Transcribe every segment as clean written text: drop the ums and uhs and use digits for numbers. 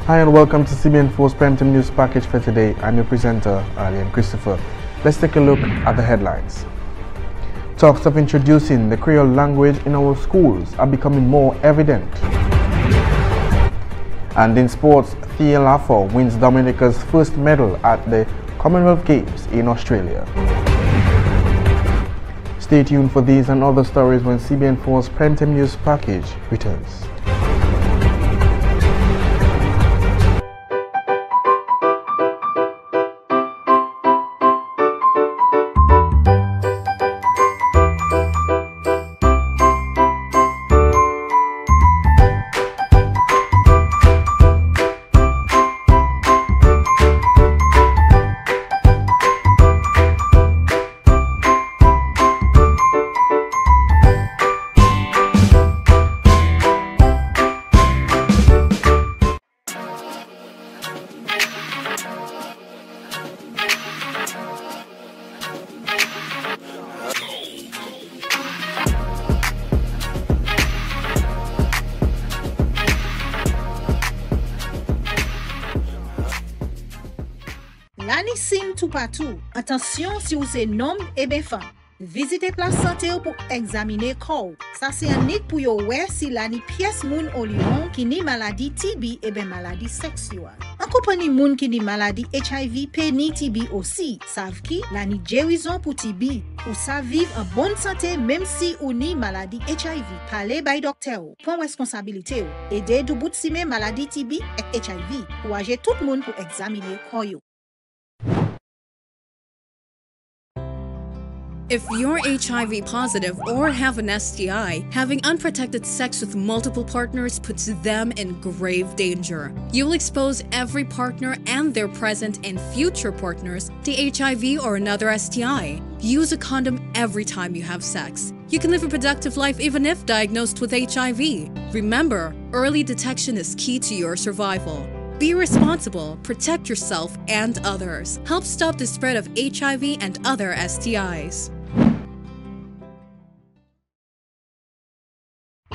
Hi and welcome to CBN4's Primetime News Package for today. I'm your presenter, Alien Christopher. Let's take a look at the headlines. Talks of introducing the Creole language in our schools are becoming more evident. And in sports, Thea Laffer wins Dominica's first medal at the Commonwealth Games in Australia. Stay tuned for these and other stories when CBN4's Primetime News Package returns. L'année sim tout partout. Attention si vous êtes homme et bien femme. Visitez place santé pour examiner corps. Ça c'est un nid pour yo ouais si l'année pièce moun au lion qui ni maladie TB et bien maladie sexuelle. En compagnie moun qui ni maladie HIV pe ni TB aussi. Savent qui l'année guérison pour TB. Ou ça vivre en bonne santé même si ou ni maladie HIV. Parlez by docteur. Prends responsabilité. Aidez du bout de sime maladie TB et HIV. Ou agir tout le monde pour examiner corps yo. If you're HIV positive or have an STI, having unprotected sex with multiple partners puts them in grave danger. You'll expose every partner and their present and future partners to HIV or another STI. Use a condom every time you have sex. You can live a productive life even if diagnosed with HIV. Remember, early detection is key to your survival. Be responsible, protect yourself and others. Help stop the spread of HIV and other STIs.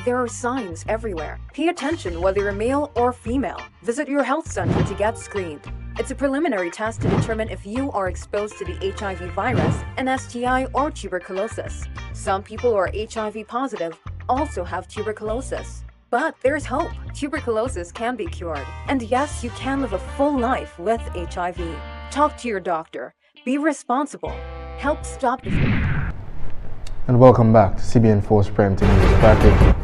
There are signs everywhere. Pay attention whether you're male or female. Visit your health center to get screened. It's a preliminary test to determine if you are exposed to the HIV virus, an STI, or tuberculosis. Some people who are HIV positive also have tuberculosis. But there's hope. Tuberculosis can be cured. And yes, you can live a full life with HIV. Talk to your doctor. Be responsible. Help stop the... And welcome back to CBN4's Primetime News Package.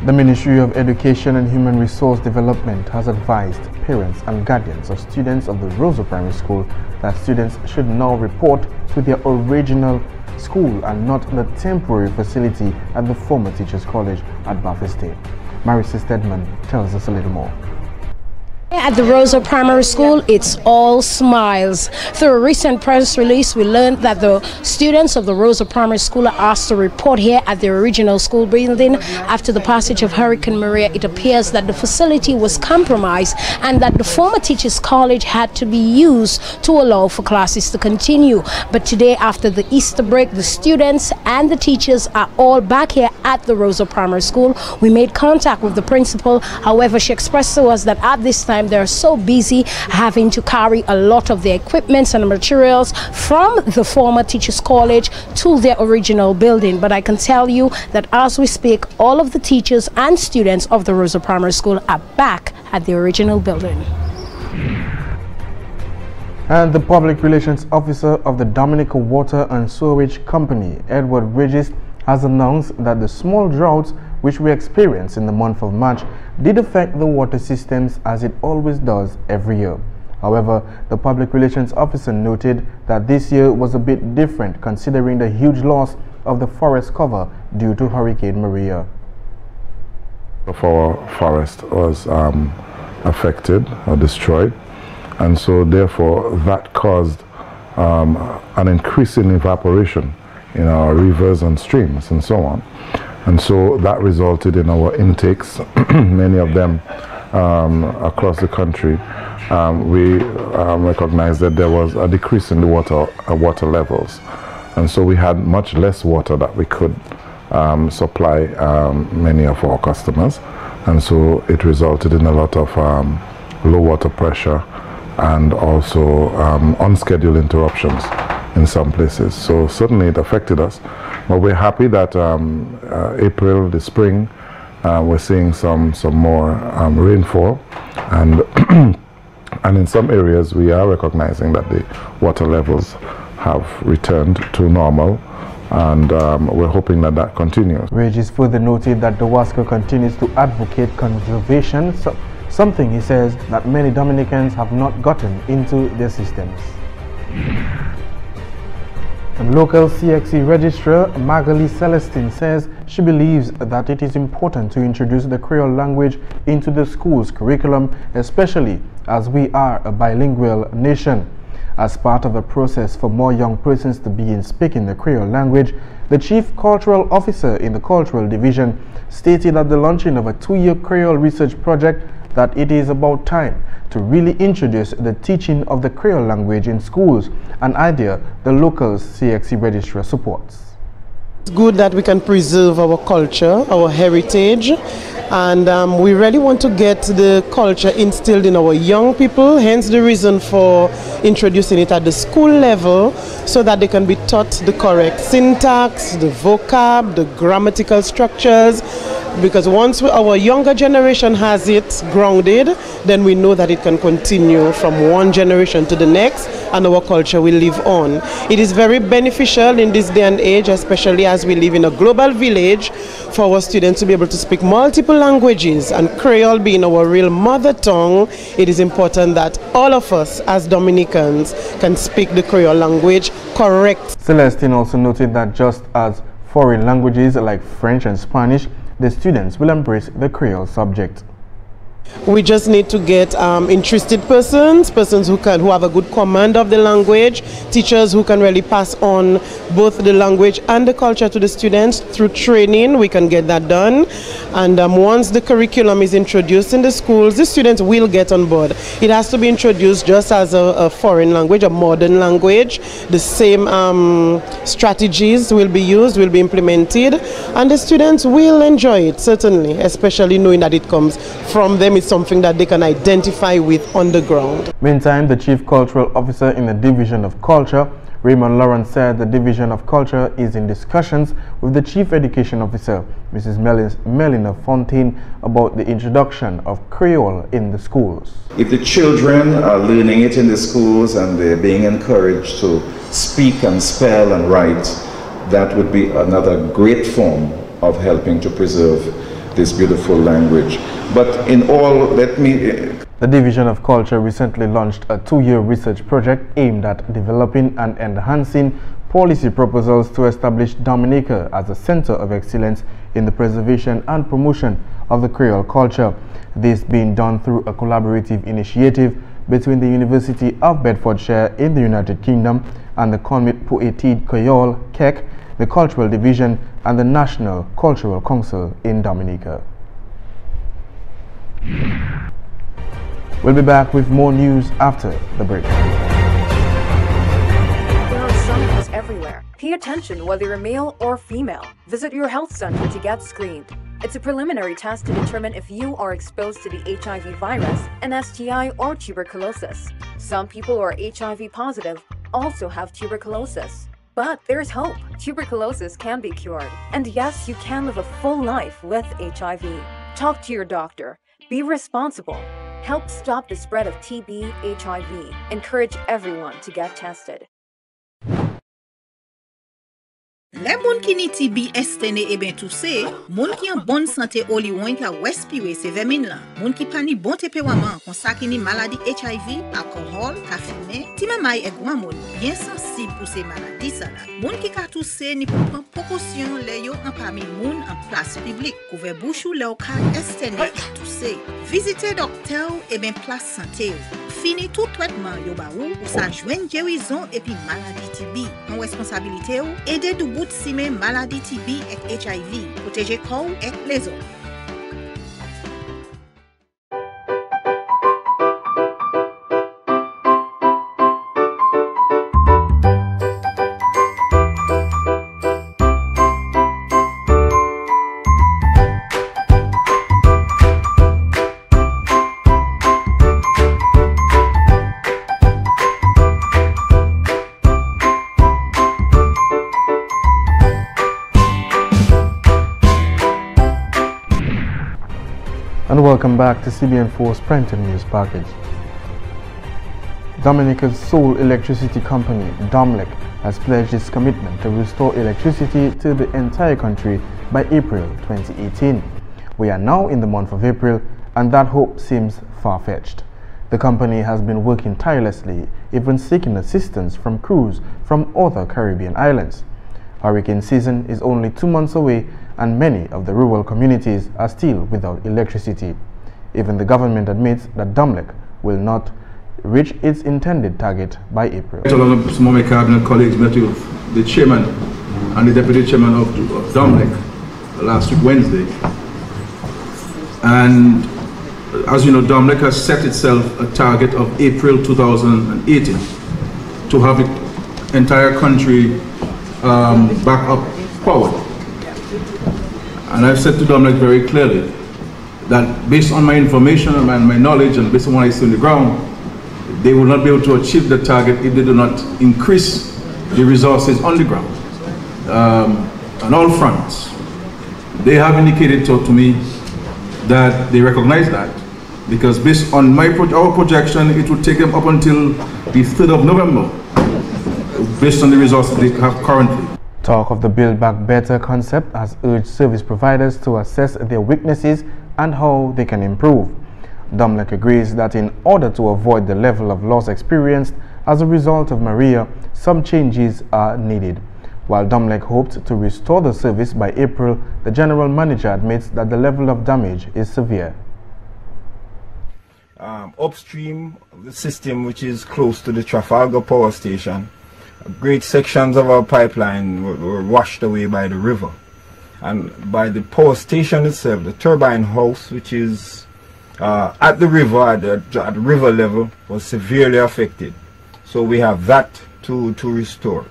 The Ministry of Education and Human Resource Development has advised parents and guardians of students of the Rosa Primary School that students should now report to their original school and not the temporary facility at the former Teachers College at Bath Estate. Marissa Stedman tells us a little more. At the Rosa Primary School, it's all smiles. Through a recent press release, we learned that the students of the Rosa Primary School are asked to report here at the original school building. After the passage of Hurricane Maria, it appears that the facility was compromised and that the former Teachers College had to be used to allow for classes to continue. But today, after the Easter break, the students and the teachers are all back here at the Rosa Primary School. We made contact with the principal. However, she expressed to us that at this time they're so busy having to carry a lot of their equipments and materials from the former Teachers College to their original building. But I can tell you that as we speak, all of the teachers and students of the Rosa Primary School are back at the original building. And the Public Relations Officer of the Dominica Water and Sewerage Company, Edward Bridges, has announced that the small droughts which we experienced in the month of March did affect the water systems as it always does every year. However, the Public Relations Officer noted that this year was a bit different considering the huge loss of the forest cover due to Hurricane Maria. Our forest was affected or destroyed, and so therefore that caused an increase in evaporation in our rivers and streams and so on. And so that resulted in our intakes, many of them across the country. We recognized that there was a decrease in the water levels. And so we had much less water that we could supply many of our customers. and so it resulted in a lot of low water pressure and also unscheduled interruptions in some places. So certainly it affected us, but we're happy that April, the spring, we're seeing some more rainfall, and and in some areas we are recognizing that the water levels have returned to normal, and we're hoping that that continues. Regis further noted that the WASCO continues to advocate conservation, something he says that many Dominicans have not gotten into their systems. And local CXC registrar Magali Celestine says she believes that it is important to introduce the Creole language into the school's curriculum, especially as we are a bilingual nation. As part of a process for more young persons to begin speaking the Creole language, the Chief Cultural Officer in the Cultural Division stated at the launching of a 2-year Creole research project that it is about time to really introduce the teaching of the Creole language in schools, an idea the local CXC registrar supports. It's good that we can preserve our culture, our heritage, and we really want to get the culture instilled in our young people, hence the reason for introducing it at the school level so that they can be taught the correct syntax, the vocab, the grammatical structures, because once our younger generation has it grounded, then we know that it can continue from one generation to the next and our culture will live on. It is very beneficial in this day and age, especially as we live in a global village, for our students to be able to speak multiple languages, and Creole being our real mother tongue, it is important that all of us as Dominicans can speak the Creole language correct. Celestine also noted that just as foreign languages like French and Spanish, the students will embrace the Creole subject. We just need to get interested persons who have a good command of the language, teachers who can really pass on both the language and the culture to the students. Through training, we can get that done. And once the curriculum is introduced in the schools, the students will get on board. It has to be introduced just as a foreign language, a modern language. The same strategies will be used, will be implemented, and the students will enjoy it, certainly, especially knowing that it comes from them. It's something that they can identify with on the ground. Meantime, the Chief Cultural Officer in the Division of Culture, Raymond Lawrence, said the Division of Culture is in discussions with the Chief Education Officer, Mrs. Melina Fontaine, about the introduction of Creole in the schools. If the children are learning it in the schools and they're being encouraged to speak and spell and write, that would be another great form of helping to preserve this beautiful language. But in all, The Division of Culture recently launched a 2-year research project aimed at developing and enhancing policy proposals to establish Dominica as a center of excellence in the preservation and promotion of the Creole culture. This being done through a collaborative initiative between the University of Bedfordshire in the United Kingdom and the Commonwealth Poétique Creole, CEC, the Cultural Division, and the National Cultural Council in Dominica. We'll be back with more news after the break. There are signs everywhere. Pay attention whether you're male or female. Visit your health center to get screened. It's a preliminary test to determine if you are exposed to the HIV virus, an STI, or tuberculosis. Some people who are HIV positive also have tuberculosis. But there's hope. Tuberculosis can be cured. And yes, you can live a full life with HIV. Talk to your doctor. Be responsible. Help stop the spread of TB, HIV. Encourage everyone to get tested. Les moun ki ni TB estene e ben tousse, moun ki en bonne santé oli wen ka respire se vermine la. Moun ki pa ni bon tempérament kon sa ki ni maladie HIV, alcool, ka fume, ti mamay e gwan moun, bien sensible pour ces maladies sa la. Moun ki ka tousse ni pou pran précaution le yo en parmi moun en place publique. Couvre bouche ou le ou ka estene e tousse. Visite docteur e ben place santé ou. Fini tout traitement yo ba ou sa jwen guérison et puis maladie TB. En responsabilité ou, aider du bout si men maladie TB et HIV, protéger corps et les autres. Welcome back to CBN4's Primetime News Package. Dominica's sole electricity company, DOMLEC, has pledged its commitment to restore electricity to the entire country by April 2018. We are now in the month of April, and that hope seems far-fetched. The company has been working tirelessly, even seeking assistance from crews from other Caribbean islands. Hurricane season is only 2 months away, and many of the rural communities are still without electricity. Even the government admits that DOMLEC will not reach its intended target by April. Some of my cabinet colleagues met with the chairman and the deputy chairman of DOMLEC last week, Wednesday. And as you know, DOMLEC has set itself a target of April 2018 to have the entire country back up forward. And I've said to DOMLEC very clearly that based on my information and my knowledge and based on what I see on the ground, they will not be able to achieve the target if they do not increase the resources on the ground on all fronts. They have indicated to me that they recognize that, because based on our projection, it will take them up until the 3rd of November, based on the resources they have currently. Talk of the Build Back Better concept has urged service providers to assess their weaknesses and how they can improve. DOMLEC agrees that in order to avoid the level of loss experienced as a result of Maria, some changes are needed. While DOMLEC hoped to restore the service by April, the general manager admits that the level of damage is severe. Upstream of the system, which is close to the Trafalgar power station, great sections of our pipeline were washed away by the river. And by the power station itself, the turbine house, which is at the river, at the river level, was severely affected. So we have that to restore.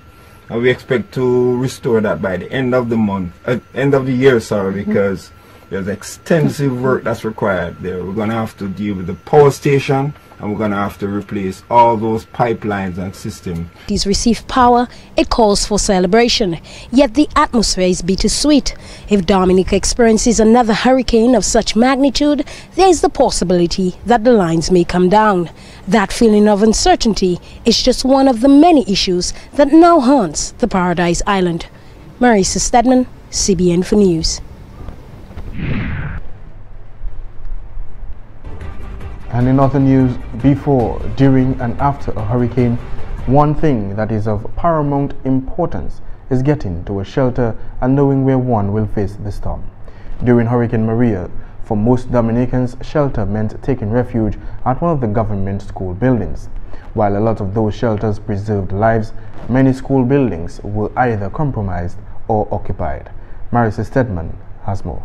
And we expect to restore that by the end of the month, end of the year, sorry, because there's extensive work that's required there. We're going to have to deal with the power station, and we're going to have to replace all those pipelines and systems. These receive power, it calls for celebration, yet the atmosphere is bittersweet. If Dominica experiences another hurricane of such magnitude, there is the possibility that the lines may come down. That feeling of uncertainty is just one of the many issues that now haunts the Paradise Island. Marisa Stedman, CBN4 News. And in other news, before, during and after a hurricane, one thing that is of paramount importance is getting to a shelter and knowing where one will face the storm. During Hurricane Maria, for most Dominicans, shelter meant taking refuge at one of the government school buildings. While a lot of those shelters preserved lives, many school buildings were either compromised or occupied. Marisa Stedman has more.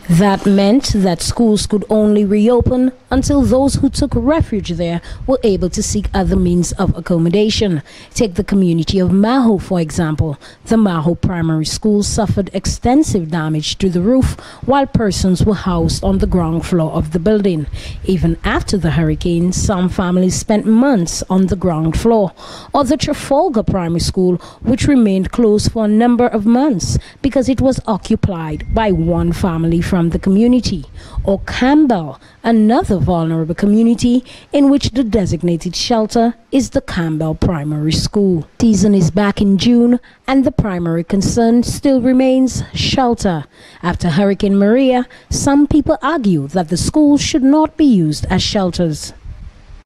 That meant that schools could only reopen until those who took refuge there were able to seek other means of accommodation. Take the community of Maho, for example. The Maho Primary School suffered extensive damage to the roof while persons were housed on the ground floor of the building. Even after the hurricane, some families spent months on the ground floor. Or the Trafalgar Primary School, which remained closed for a number of months because it was occupied by one family from the community. Or Campbell, another vulnerable community in which the designated shelter is the Campbell Primary School. Season is back in June and the primary concern still remains shelter. After Hurricane Maria, some people argue that the schools should not be used as shelters.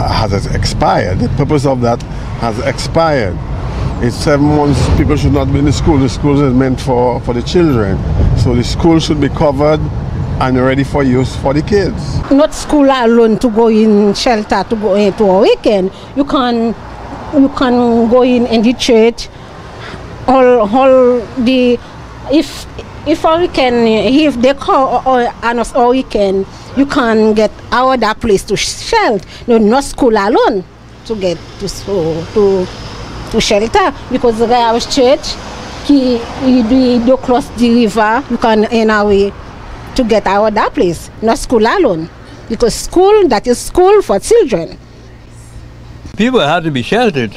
Has expired. The purpose of that has expired. It's 7 months, people should not be in the school. The school is meant for the children. So the school should be covered and ready for use for the kids. Not school alone to go in shelter, to go into a weekend. You can go in the church. If a weekend, if they call on us all weekend, you can get other place to shelter. No, not school alone to get to shelter, because the our church, you do cross the river, you can in a way to get out that place, not school alone, because school, that is school for children. People have to be sheltered.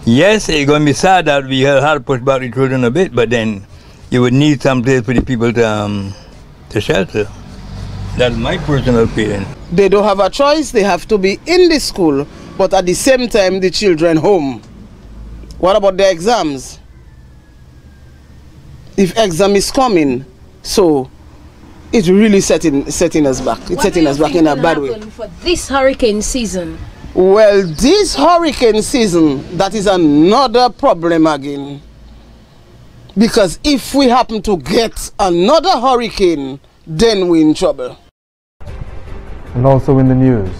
Yes, it's going to be sad that we have to push back the children a bit, but then you would need some place for the people to the shelter. That's my personal feeling. They don't have a choice. They have to be in the school, but at the same time, the children home. What about the exams? If exam is coming, so it's really setting us back. It's setting us back in a bad way. For this hurricane season? Well, this hurricane season, that is another problem again. Because if we happen to get another hurricane, then we're in trouble. And also in the news,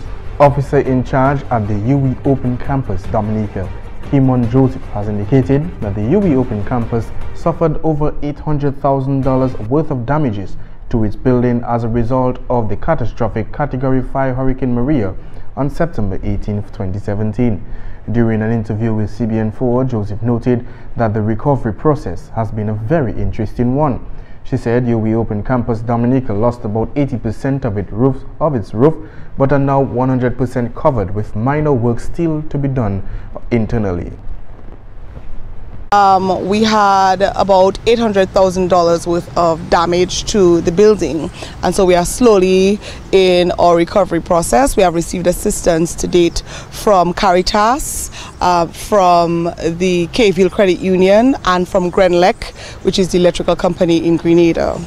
officer in charge at the UE Open Campus, Dominica, Kimon Joseph, has indicated that the UE Open Campus suffered over $800,000 worth of damages to its building as a result of the catastrophic Category 5 Hurricane Maria on September 18, 2017. During an interview with CBN4, Joseph noted that the recovery process has been a very interesting one. She said UE Open Campus Dominica lost about 80% of its roof, but are now 100% covered with minor work still to be done internally. We had about $800,000 worth of damage to the building, and so we are slowly in our recovery process. We have received assistance to date from Caritas, from the Kayville Credit Union, and from Grenlec, which is the electrical company in Grenada.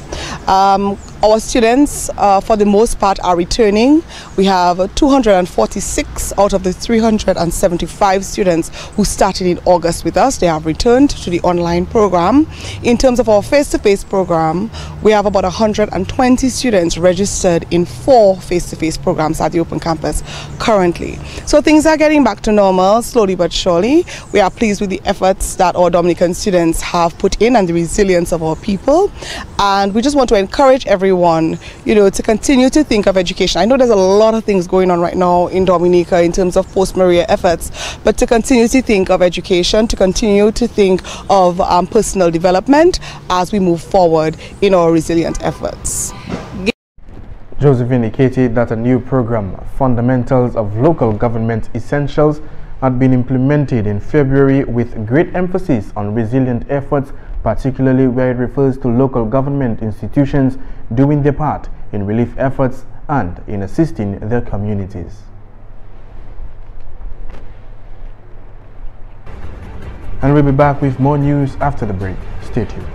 Our students, for the most part, are returning. We have 246 out of the 375 students who started in August with us. They have returned to the online program. In terms of our face-to-face program, we have about 120 students registered in 4 face-to-face programs at the Open Campus currently. So things are getting back to normal, slowly but surely. We are pleased with the efforts that our Dominican students have put in and the resilience of our people. And we just want to encourage everyone, to continue to think of education. I know there's a lot of things going on right now in Dominica in terms of post-Maria efforts, but to continue to think of education, to continue to think of personal development as we move forward in our resilient efforts. Joseph indicated that a new program, Fundamentals of Local Government Essentials, had been implemented in February with great emphasis on resilient efforts, particularly where it refers to local government institutions doing their part in relief efforts and in assisting their communities. And we'll be back with more news after the break. Stay tuned.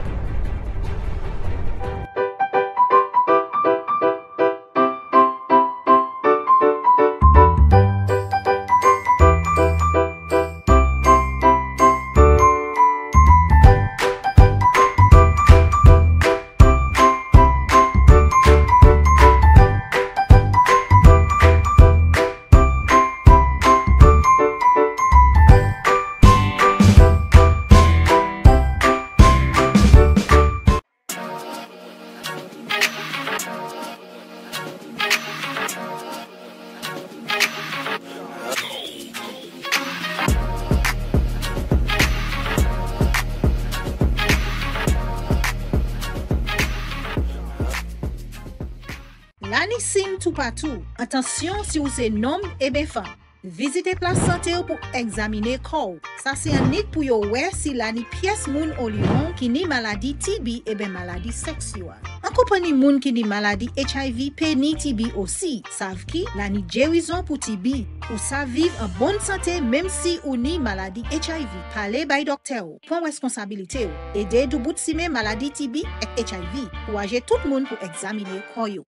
L'année sim tout partout. Attention si vous êtes homme et bien femme. Visitez place santé pour examiner corps. Ça c'est un nid pour yo ouais si l'année pièce moun au lion qui ni maladie TB et bien maladie sexuelle. En compagnie moun qui ni maladie HIV P ni TB aussi. Savent qui l'année guérison pour TB. Ou ça vivre en bonne santé même si ou ni maladie HIV. Parlez by docteur. Prends responsabilité. Aidez du bout de sime maladie TB et HIV. Ou agir tout le monde pour examiner corps yo.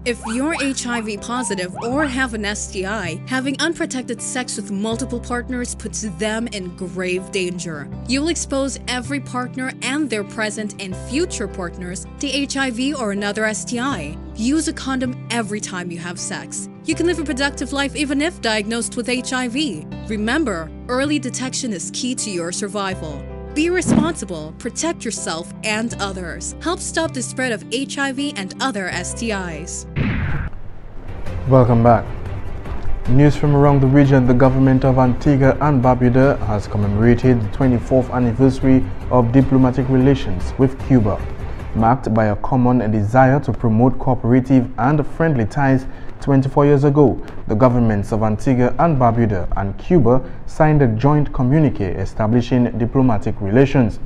If you're HIV positive or have an STI, having unprotected sex with multiple partners puts them in grave danger. You'll expose every partner and their present and future partners to HIV or another STI. Use a condom every time you have sex. You can live a productive life even if diagnosed with HIV. Remember, early detection is key to your survival. Be responsible, protect yourself and others. Help stop the spread of HIV and other STIs. Welcome back. News from around the region. The government of Antigua and Barbuda has commemorated the 24th anniversary of diplomatic relations with Cuba, marked by a common desire to promote cooperative and friendly ties. 24 years ago, the governments of Antigua and Barbuda and Cuba signed a joint communique establishing diplomatic relations.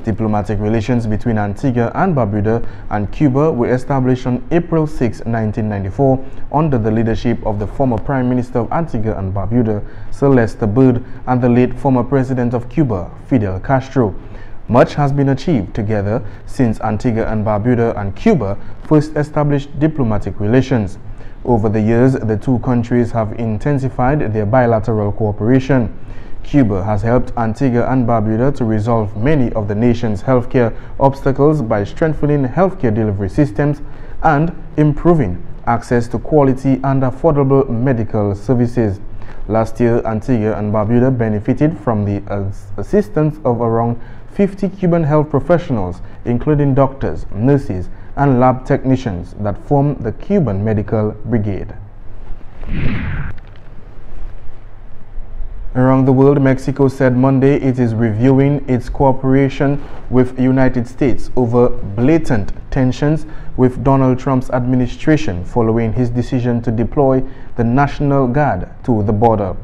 Diplomatic relations between Antigua and Barbuda and Cuba were established on April 6, 1994 under the leadership of the former Prime Minister of Antigua and Barbuda, Celeste Bird, and the late former President of Cuba, Fidel Castro. Much has been achieved together since Antigua and Barbuda and Cuba first established diplomatic relations. Over the years, the two countries have intensified their bilateral cooperation. Cuba has helped Antigua and Barbuda to resolve many of the nation's healthcare obstacles by strengthening healthcare delivery systems and improving access to quality and affordable medical services. Last year, Antigua and Barbuda benefited from the assistance of around 50 Cuban health professionals, including doctors, nurses, and lab technicians that form the Cuban Medical Brigade. Around the world, Mexico said Monday it is reviewing its cooperation with the United States over blatant tensions with Donald Trump's administration following his decision to deploy the National Guard to the border.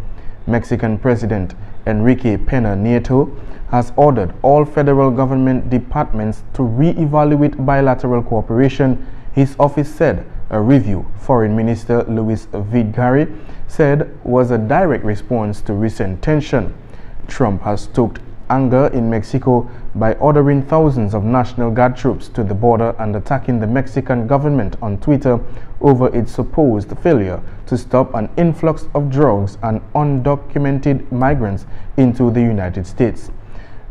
Mexican President Enrique Pena Nieto has ordered all federal government departments to re-evaluate bilateral cooperation. His office said a review Foreign Minister Luis Vidgari said was a direct response to recent tension. Trump has stoked anger in Mexico by ordering thousands of National Guard troops to the border and attacking the Mexican government on Twitter over its supposed failure to stop an influx of drugs and undocumented migrants into the United States.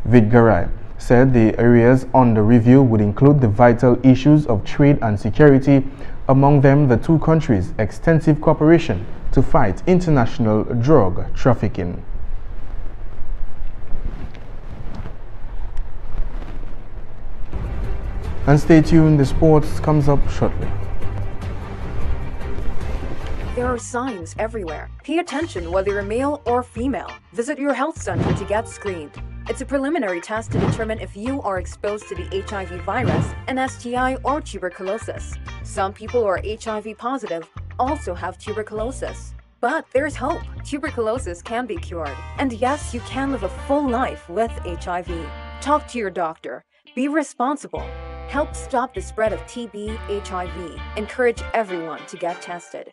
Vidgari said the areas under review would include the vital issues of trade and security, among them the two countries' extensive cooperation to fight international drug trafficking. And stay tuned, the sports comes up shortly. There are signs everywhere. Pay attention whether you're male or female. Visit your health center to get screened. It's a preliminary test to determine if you are exposed to the HIV virus, an STI, or tuberculosis. Some people who are HIV positive also have tuberculosis. But there's hope. Tuberculosis can be cured. And yes, you can live a full life with HIV. Talk to your doctor. Be responsible. Help stop the spread of TB, HIV. Encourage everyone to get tested.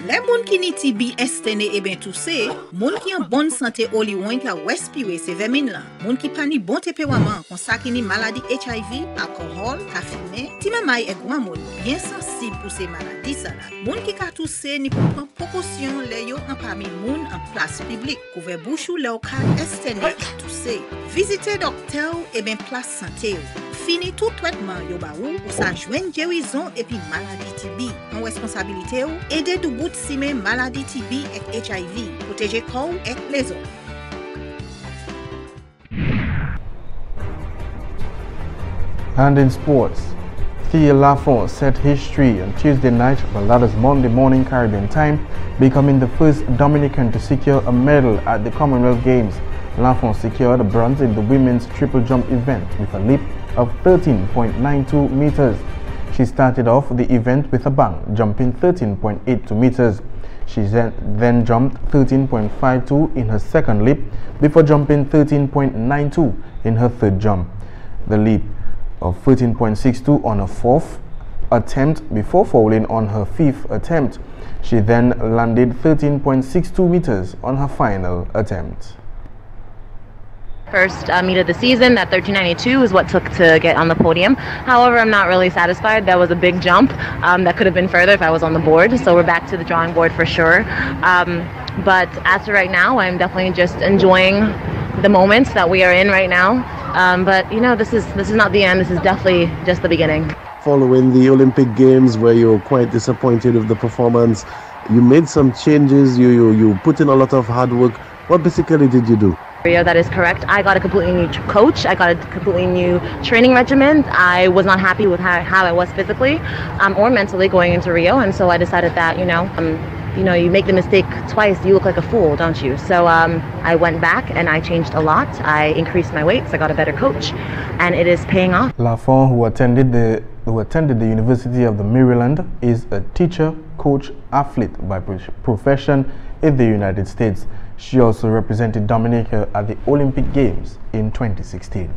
Les moun ki ni TB estene e ben tousse, moun ki en bonne santé oli wan ka respire se vermin la, moun ki pa ni bon tempérament kon sa ki ni maladie HIV, alcool, ka fumer, ti mamay e gwa moun bien sensible pour ces maladies sa la. Moun ki ka tousse ni pou prendre précaution le yo en parmi moun en place publique, couvre bouchou le ou ka estene e tousse. Visitez docteur e ben place santé yo. Fini tout traitement yo ba ou sa joine guérison et puis maladie TB. En responsabilité ou aider du bout si men maladie TB et HIV, protéger corps et les autres. And in sports, Thea Lafont set history on Tuesday night, but that is Monday morning Caribbean time, becoming the first Dominican to secure a medal at the Commonwealth Games. Lafont secured a bronze in the women's triple jump event with a leap of 13.92 meters. She started off the event with a bang, jumping 13.82 meters. She then jumped 13.52 in her second leap before jumping 13.92 in her third jump. The leap of 13.62 on her fourth attempt before falling on her fifth attempt. She then landed 13.62 meters on her final attempt. First meet of the season, that 13.92 is what took to get on the podium. However, I'm not really satisfied. That was a big jump. That could have been further if I was on the board. So we're back to the drawing board for sure. But as of right now, I'm definitely just enjoying the moments that we are in right now. But you know, this is not the end. This is definitely just the beginning. Following the Olympic Games, where you're quite disappointed with the performance, you made some changes. You put in a lot of hard work. What basically did you do? Rio, that is correct. I got a completely new coach. I got a completely new training regimen. I was not happy with how I was physically or mentally going into Rio, and so I decided that you make the mistake twice, you look like a fool, don't you? So I went back and I changed a lot. I increased my weights. I got a better coach, and it is paying off. Lafont, who attended the University of the Maryland, is a teacher, coach, athlete by profession in the United States. She also represented Dominica at the Olympic Games in 2016.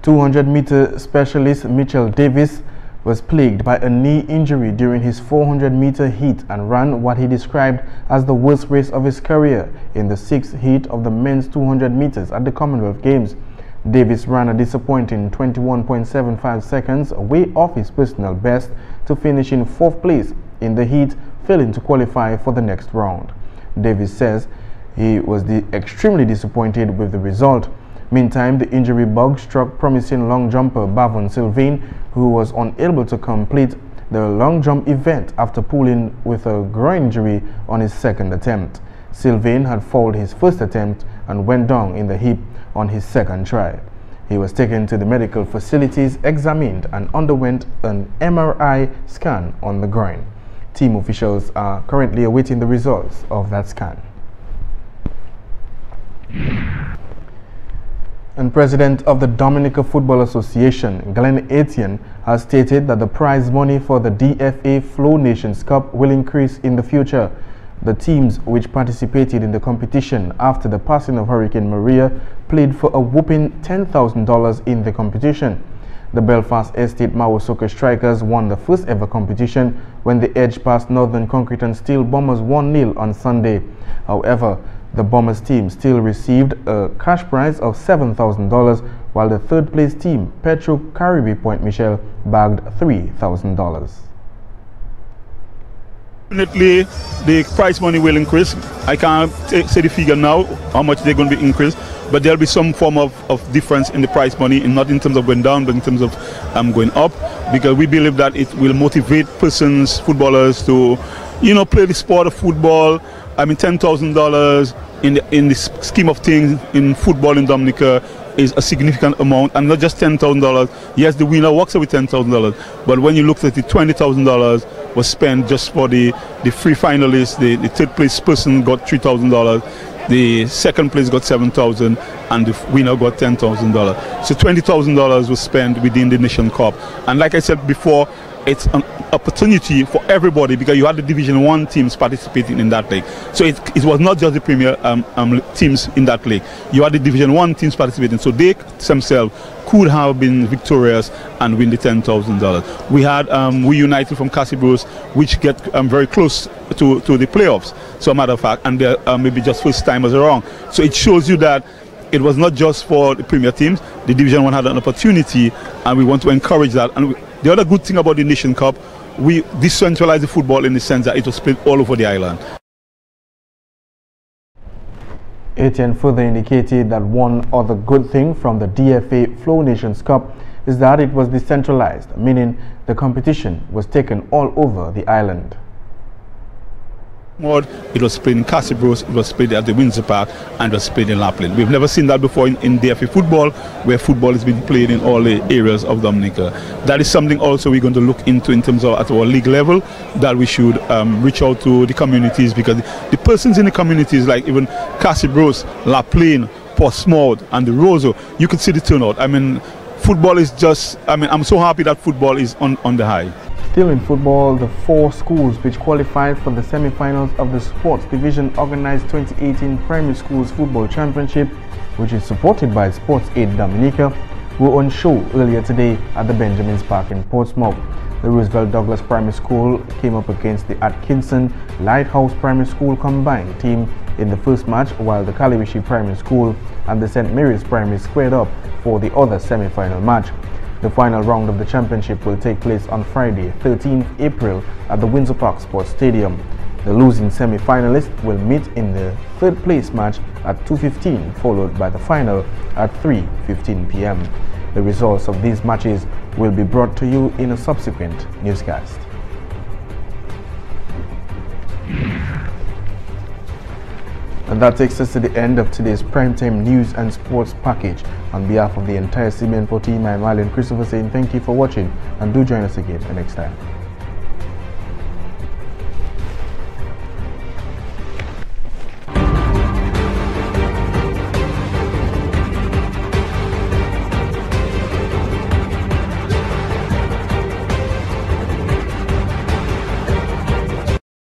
200-meter specialist Mitchell Davis was plagued by a knee injury during his 400-meter heat and ran what he described as the worst race of his career in the 6th heat of the men's 200 meters at the Commonwealth Games. Davis ran a disappointing 21.75 seconds way off his personal best to finish in 4th place in the heat, failing to qualify for the next round. Davis says he was extremely disappointed with the result. Meantime, the injury bug struck promising long jumper Bavon Sylvain, who was unable to complete the long jump event after pulling with a groin injury on his second attempt. Sylvain had failed his first attempt and went down in the heap on his second try. He was taken to the medical facilities, examined, and underwent an MRI scan on the groin. Team officials are currently awaiting the results of that scan. And President of the Dominica Football Association, Glenn Etienne, has stated that the prize money for the DFA Flow Nations Cup will increase in the future. The teams which participated in the competition after the passing of Hurricane Maria played for a whopping $10,000 in the competition. The Belfast Estate Mawo Soccer Strikers won the first ever competition when they edged past Northern Concrete and Steel Bombers 1-0 on Sunday. However, the Bombers team still received a cash prize of $7,000, while the third place team, Petro Caribbean Point Michel, bagged $3,000. Definitely, the prize money will increase. I can't say the figure now, how much they're going to be increased, but there'll be some form of difference in the prize money, and not in terms of going down, but in terms of going up, because we believe that it will motivate persons, footballers, to, play the sport of football. I mean, $10,000 in the scheme of things in football in Dominica is a significant amount, and not just $10,000. Yes, the winner walks away with $10,000, but when you look at it, $20,000 was spent just for the three finalists. The third place person got $3,000, the second place got $7,000, and the winner got $10,000. So $20,000 was spent within the Nation Cup, and like I said before, it's an opportunity for everybody, because you had the Division 1 teams participating in that league. So it was not just the Premier teams in that league. You had the Division 1 teams participating, so they themselves could have been victorious and win the $10,000. We had We United from Cassibros, which get very close to the playoffs, so a matter of fact, and they're maybe just first timers around. So it shows you that it was not just for the Premier teams. The Division 1 had an opportunity, and we want to encourage that. And the other good thing about the Nation Cup, we decentralized the football in the sense that it was played all over the island. Etienne further indicated that one other good thing from the DFA Flow Nations Cup is that it was decentralized, meaning the competition was taken all over the island. It was played in Cassibros, it was played at the Windsor Park, and it was played in Lapland. We've never seen that before in DFA football, where football is being played in all the areas of Dominica. That is something also we're going to look into in terms of at our league level, that we should reach out to the communities, because the persons in the communities, like even Cassibros, Lapland, Portsmouth, and the Rosa, you could see the turnout. I mean, football is just, I'm so happy that football is on the high. Still in football, the 4 schools which qualified for the semi-finals of the sports division organized 2018 Primary Schools Football Championship, which is supported by Sports Aid Dominica, were on show earlier today at the Benjamin's Park in Portsmouth. The Roosevelt Douglas Primary School came up against the Atkinson Lighthouse Primary School combined team in the first match, while the Kaliwishi Primary School and the St. Mary's Primary squared up for the other semi-final match. The final round of the championship will take place on Friday, 13th April at the Windsor Park Sports Stadium. The losing semi-finalists will meet in the third place match at 2:15, followed by the final at 3:15 p.m. The results of these matches will be brought to you in a subsequent newscast. And that takes us to the end of today's Primetime News and Sports package. On behalf of the entire CBN4 team, I'm Marlon Christopher saying thank you for watching, and do join us again next time.